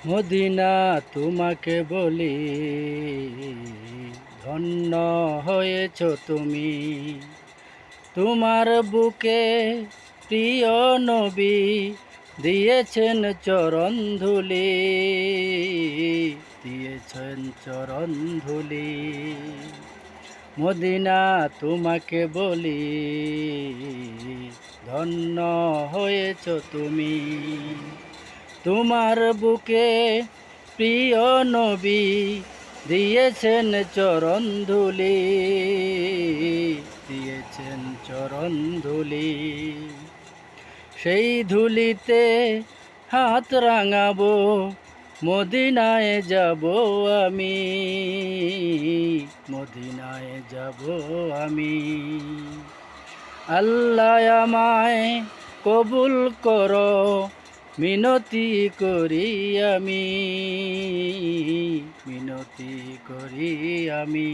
Medina তোমাকে বলি, ধন্য হয়েছ তুমি। তোমার বুকে প্রিয় নবী দিয়েছেন চরণ ধুলি, দিয়েছেন চরণ ধুলি। মদিনা তোমাকে বলি, ধন্য হয়েছ তুমি। তোমার বুকে প্রিয় নবী দিয়েছেন চরণ ধুলি, দিয়েছেন চরণ ধুলি। সেই ধুলিতে হাত রাঙাবো, মদিনায় যাব আমি, মদিনায় যাব আমি। আল্লাহ আমায় কবুল করো, মিনতি করি আমি, মিনতি করি আমি।